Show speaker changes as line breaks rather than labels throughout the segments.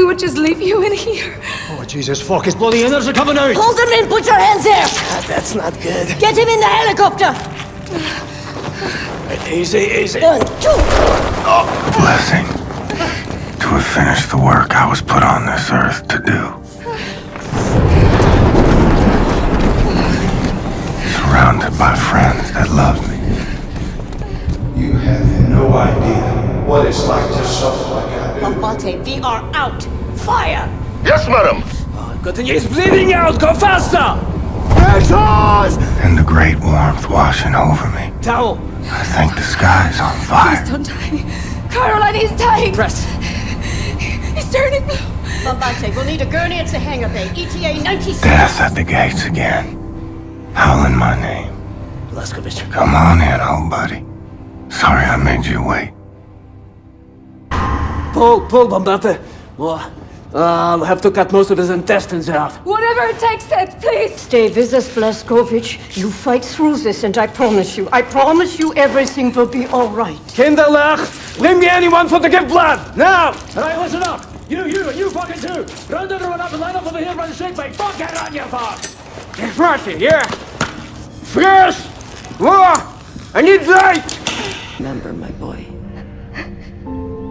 would just leave you in here.
Oh, Jesus, fuck, his bloody innards are coming out!
Hold him in! Put your hands there!
That's not good.
Get him in the helicopter!
Right, easy.
1, 2.
Blessing. To have finished the work I was put on this earth to do. Surrounded by friends that love me.
You have no idea what it's like to suffer like I do.
Abate, we are out! Fire!
Yes, madam!
He's bleeding out! Go faster!
And the great warmth washing over me.
Towel!
I think the sky's on fire.
Please don't die. Caroline, he's dying.
Press!
He's turning blue.
Abate, we'll need a gurney at the hangar bay. ETA 96.
Death at the gates again. Howling my name.
Let's go, mister.
Come on in, old buddy. Sorry I made you wait.
Pull, Bombate. I'll have to cut most of his intestines out.
Whatever it takes, Ted, please.
Stay with us, Blazkowicz. You fight through this, and I promise you everything will be all right.
Kinderlach, name me anyone for to give blood, now! Alright, listen up. You fucking too. Round everyone up and line up over here by the sick bay. Fuck it on your part. Mercy, yeah. Fierce! I need light!
Remember, my boy,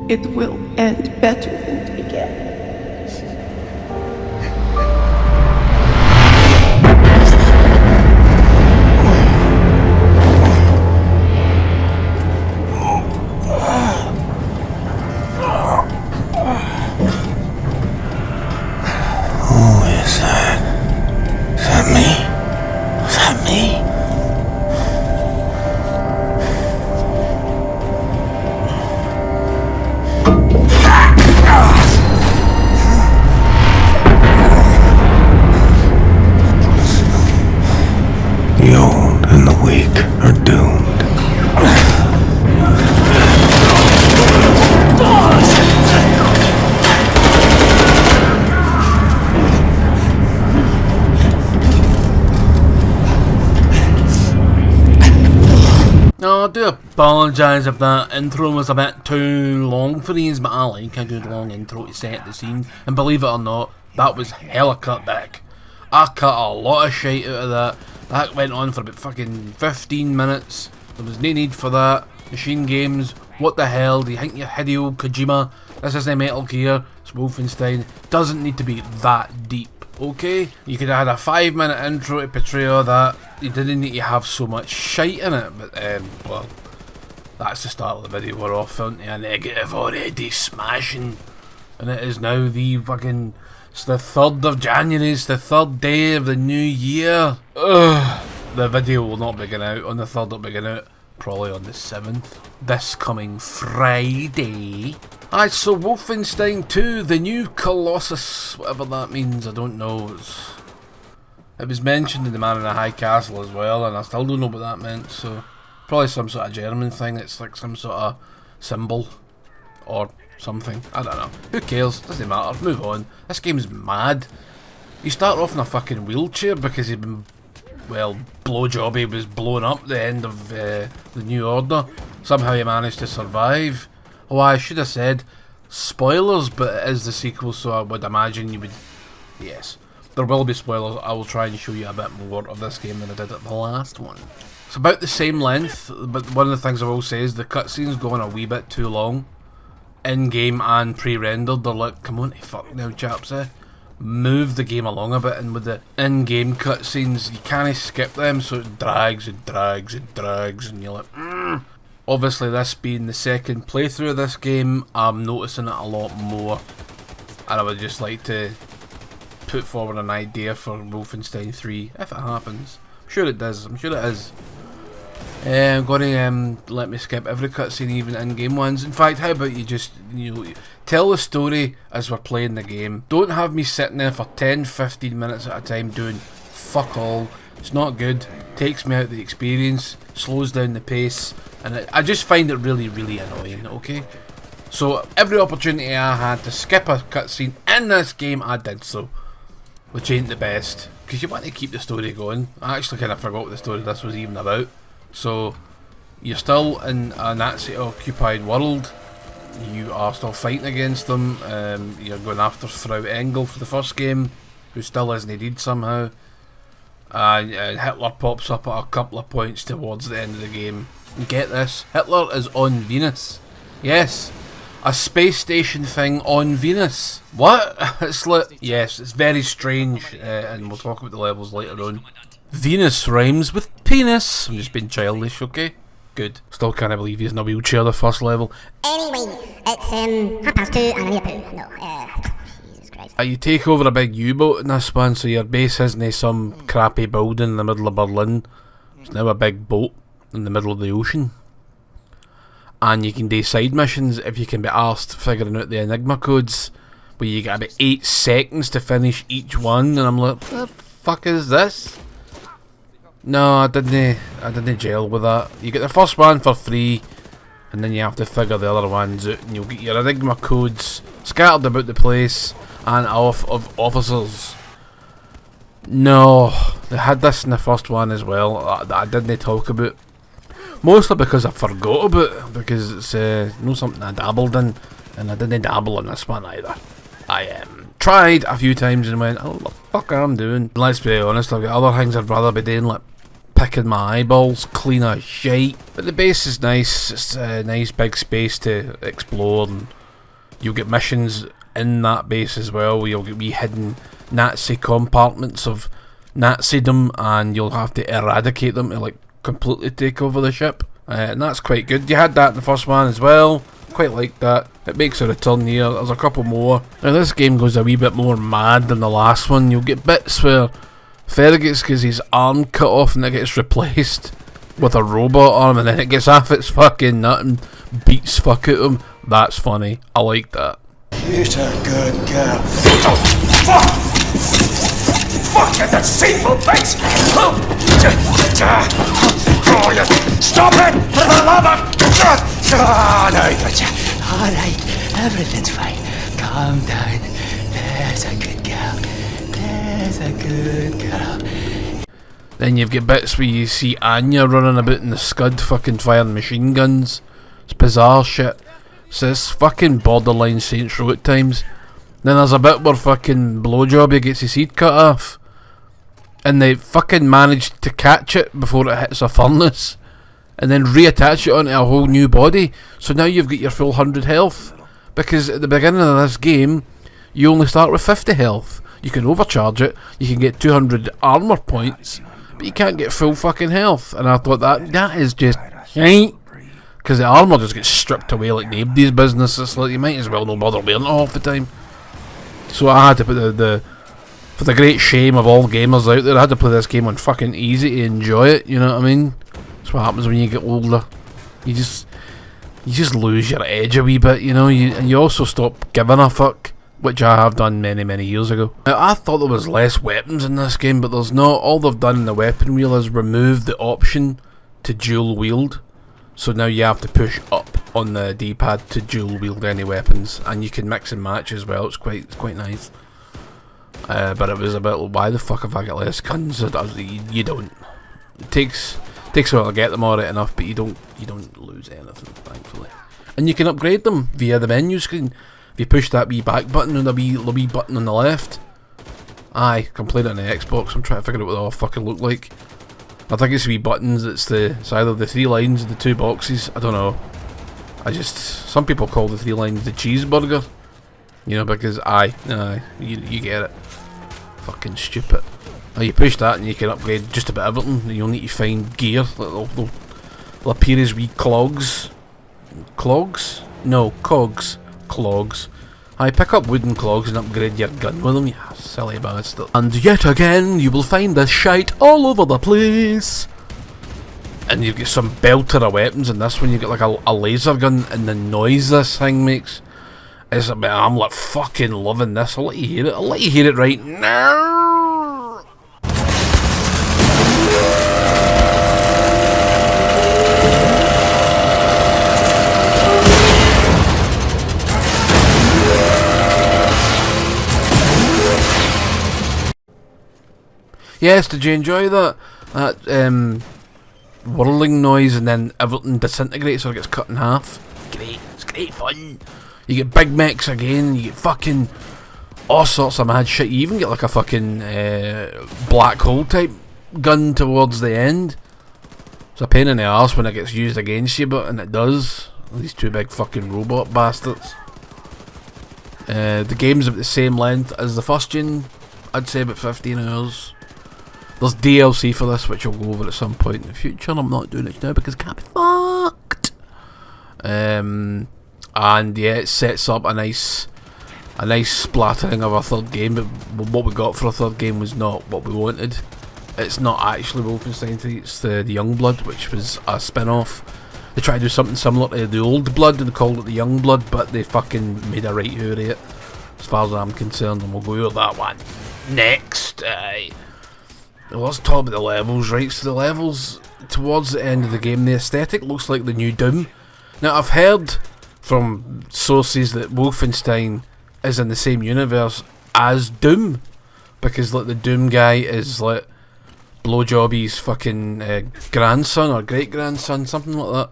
it will end better than it began.
I do apologise if that intro was a bit too long for these, but I like a good long intro to set the scene, and believe it or not, that was hella cut back. I cut a lot of shite out of that. That went on for about fucking 15 minutes. There was no need for that. Machine games, what the hell, do you think you're Hideo Kojima? This isn't Metal Gear, it's Wolfenstein. Doesn't need to be that deep. Okay, you could have had a 5-minute intro to portray all that. You didn't need to have so much shite in it, but well, that's the start of the video. We're off into a negative already, smashing, and it is now the fucking, it's the 3rd of January, it's the 3rd day of the new year. Ugh. The video will not begin out on the 3rd, it'll begin out probably on the 7th, this coming Friday. Alright, so Wolfenstein 2, the new Colossus, whatever that means, I don't know. It was mentioned in the Man in the High Castle as well, and I still don't know what that meant, so probably some sort of German thing, it's like some sort of symbol, or something, I don't know. Who cares, doesn't matter, move on. This game's mad. You start off in a fucking wheelchair because you've been, well, blowjobby was blown up at the end of the New Order. Somehow you managed to survive. Oh, I should have said spoilers, but it is the sequel, so I would imagine you would, yes. There will be spoilers. I will try and show you a bit more of this game than I did at the last one. It's about the same length, but one of the things I will say is the cutscenes going a wee bit too long. In-game and pre-rendered, they're like, come on, fuck now chaps, move the game along a bit, and with the in-game cutscenes, you can't skip them, so it drags and drags and drags, and you're like, Obviously, this being the second playthrough of this game, I'm noticing it a lot more, and I would just like to put forward an idea for Wolfenstein 3, if it happens. I'm sure it does, I'm sure it is. I'm going to let me skip every cutscene, even in-game ones. In fact, how about you just, tell the story as we're playing the game. Don't have me sitting there for 10-15 minutes at a time doing fuck all. It's not good, takes me out of the experience, slows down the pace, and I just find it really, really annoying, okay? So, every opportunity I had to skip a cutscene in this game, I did so. Which ain't the best, because you want to keep the story going. I actually kind of forgot what the story this was even about. So, you're still in a Nazi-occupied world. you are still fighting against them. You're going after Frau Engel for the first game, who still isn't needed somehow. And Hitler pops up at a couple of points towards the end of the game. And get this, Hitler is on Venus. Yes, a space station thing on Venus. What? It's like, yes, it's very strange, and we'll talk about the levels later on. Venus rhymes with penis. I'm just being childish, okay? Good. Still can't believe he's in a wheelchair the first level.
Anyway, it's 2:30 and I need a poo. No, Jesus Christ.
You take over a big U-boat in this one, so your base isn't some crappy building in the middle of Berlin. It's now a big boat in the middle of the ocean. And you can do side missions if you can be arsed figuring out the Enigma codes, where you get about 8 seconds to finish each one, and I'm like, what the fuck is this? No, I didn't gel with that. You get the first one for free, and then you have to figure the other ones out, and you'll get your Enigma codes scattered about the place, and off of officers. No, they had this in the first one as well, that I didn't talk about. Mostly because I forgot about it, because it's not something I dabbled in, and I didn't dabble in this one either. I tried a few times and went, oh, what the fuck am I doing? Let's be honest, I've got other things I'd rather be doing, like picking my eyeballs clean as shite. But the base is nice, it's a nice big space to explore, and you'll get missions in that base as well, where you'll get wee hidden Nazi compartments of Nazidom, and you'll have to eradicate them to like completely take over the ship, and that's quite good. You had that in the first one as well, quite like that. It makes a return here. There's a couple more. Now this game goes a wee bit more mad than the last one. You'll get bits where Fergus gets his arm cut off and it gets replaced with a robot arm, and then it gets off its fucking nut and beats fuck out him. That's funny. I like that.
She's a good girl. Oh, fuck! Fuck, you deceitful bitch! Oh, you stop it! For the love of... Oh, no, I got you. All right, everything's fine. Calm down. There's a good girl. There's a good girl.
Then you've got bits where you see Anya running about in the scud fucking firing machine guns. It's bizarre shit. So it's fucking borderline Saints Row at times. Then there's a bit where fucking Blowjob gets his head cut off, and they fucking managed to catch it before it hits a furnace, and then reattach it onto a whole new body. So now you've got your full 100 health, because at the beginning of this game you only start with 50 health. You can overcharge it, you can get 200 armor points, but you can't get full fucking health. And I thought that is just shite, because the armor just gets stripped away like nobody's business. It's like you might as well not bother wearing it half the time. So I had to put for the great shame of all gamers out there, I had to play this game on fucking easy to enjoy it, you know what I mean? That's what happens when you get older. You just lose your edge a wee bit, you know, and you also stop giving a fuck, which I have done many years ago. Now, I thought there was less weapons in this game, but there's not. All they've done in the weapon wheel is remove the option to dual wield. So now you have to push up on the D-pad to dual wield any weapons, and you can mix and match as well. It's quite nice. But it was a bit, why the fuck have I got less guns? You don't. It takes a while to get them all right enough, but you don't lose anything, thankfully. And you can upgrade them via the menu screen. If you push that wee back button and the wee button on the left. Aye, can play it on the Xbox. I'm trying to figure out what they all fucking look like. I think it's wee buttons. It's either the 3 lines or the 2 boxes. I don't know. Some people call the 3 lines the cheeseburger. You know, because you get it. Fucking stupid. Now you push that and you can upgrade just about everything. You'll need to find gear. They'll appear as wee clogs. Clogs? No, cogs. Clogs. I pick up wooden clogs and upgrade your gun with them, you silly bastard. And yet again, you will find this shite all over the place. And you get some belter of weapons in this one. You get like a laser gun, and the noise this thing makes is I'm like fucking loving this. I'll let you hear it. I'll let you hear it right now. Yes, did you enjoy that? That whirling noise, and then everything disintegrates or gets cut in half. Great, it's great fun. You get big mechs again, you get fucking all sorts of mad shit. You even get like a fucking black hole type gun towards the end. It's a pain in the arse when it gets used against you, and it does. These two big fucking robot bastards. The game's about the same length as the first gen. I'd say about 15 hours. There's DLC for this, which I'll go over at some point in the future, and I'm not doing it now because it can't be fucked. And yeah, it sets up a nice splattering of a third game, but what we got for a third game was not what we wanted. It's not actually Wolfenstein 3, it's the Youngblood, which was a spin-off. They tried to do something similar to the Old Blood and they called it the Youngblood, but they fucking made a right hoor of it, as far as I'm concerned, and we'll go over that one next. Let's talk about the levels, right? So the levels towards the end of the game, the aesthetic looks like the new Doom. Now I've heard from sources that Wolfenstein is in the same universe as Doom, because like the Doom guy is like Blowjobby's fucking grandson or great grandson, something like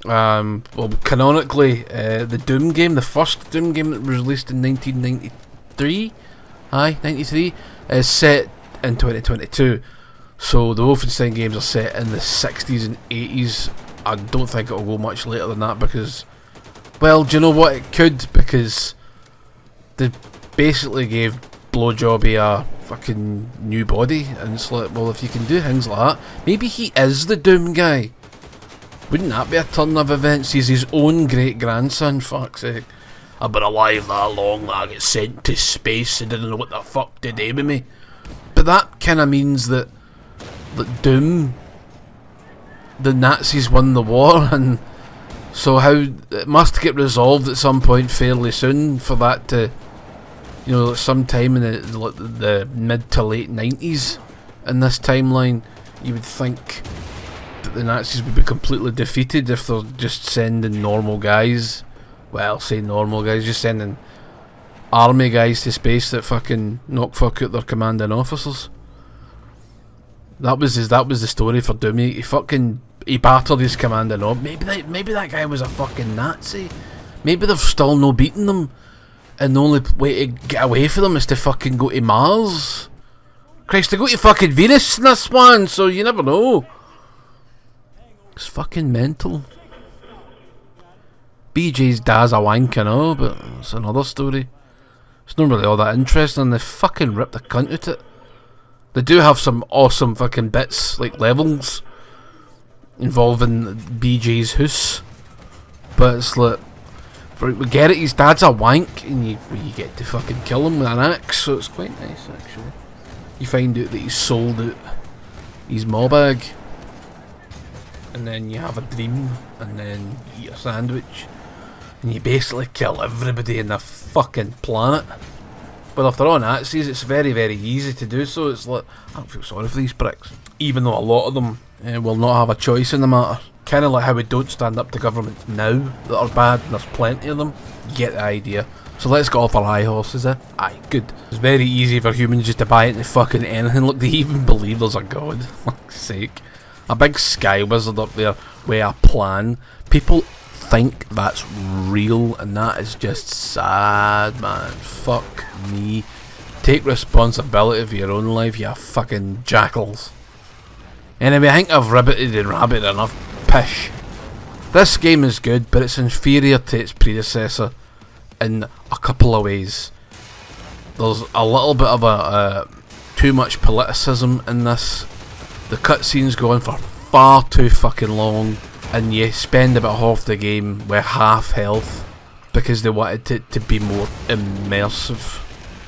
that. Well, canonically, the Doom game, the first Doom game that was released in 1993, 93, is set in 2022. So the Wolfenstein games are set in the 60s and 80s. I don't think it'll go much later than that because, well, do you know what? It could, because they basically gave Blowjobby a fucking new body, and it's like, well, if you can do things like that, maybe he is the Doom guy. Wouldn't that be a turn of events? He's his own great grandson, fuck's sake. I've been alive that long that I get sent to space and didn't know what the fuck to do with me. But that kinda means that Doom, the Nazis won the war, and so how it must get resolved at some point fairly soon for that to, you know, sometime in the mid to late 90s in this timeline. You would think that the Nazis would be completely defeated if they're just sending normal guys, well, say normal guys, just sending army guys to space that fucking knock fuck out their commanding officers. That was the story for Doom. He battered his commanding officer. Maybe that guy was a fucking Nazi. Maybe they've still no beaten them, and the only way to get away from them is to fucking go to Mars. Christ, they go to fucking Venus in this one, so you never know. It's fucking mental. BJ's dad's a wank, I know, but it's another story. It's not really all that interesting. They fucking ripped the cunt out it. They do have some awesome fucking bits, like levels, involving BJ's house. But it's like, we get it, his dad's a wank, and you get to fucking kill him with an axe, so it's quite nice actually. You find out that he's sold out his maw bag, and then you have a dream, and then you eat a sandwich, and you basically kill everybody in the fucking planet. But if they're all Nazis, it's very, very easy to do so. It's like, I don't feel sorry for these pricks, even though a lot of them will not have a choice in the matter. Kind of like how we don't stand up to governments now that are bad, and there's plenty of them. You get the idea. So let's get off our high horses, eh? Aye, good. It's very easy for humans just to buy into fucking anything. Look, they even believe there's a god. Fuck's sake. A big sky wizard up there with a plan. People think that's real, and that is just sad, man. Fuck me. Take responsibility for your own life, you fucking jackals. Anyway, I think I've ribbited and rabbited enough pish. This game is good, but it's inferior to its predecessor in a couple of ways. There's a little bit of a too much politicism in this. The cutscenes go on for far too fucking long, and you spend about half the game with half health because they wanted it to be more immersive.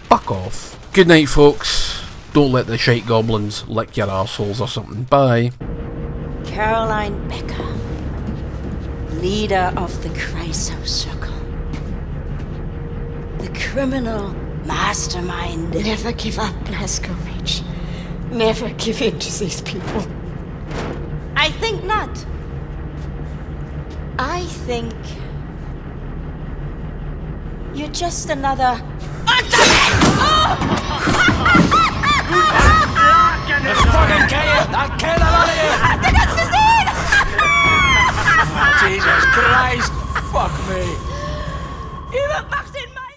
Fuck off. Good night, folks. Don't let the shite goblins lick your arseholes or something. Bye.
Caroline Becker, leader of the Chryso Circle. The criminal mastermind.
Never give up, Blazkowicz. Never give in to these people.
I think not. I think you're just another... Oh, damn it! Oh!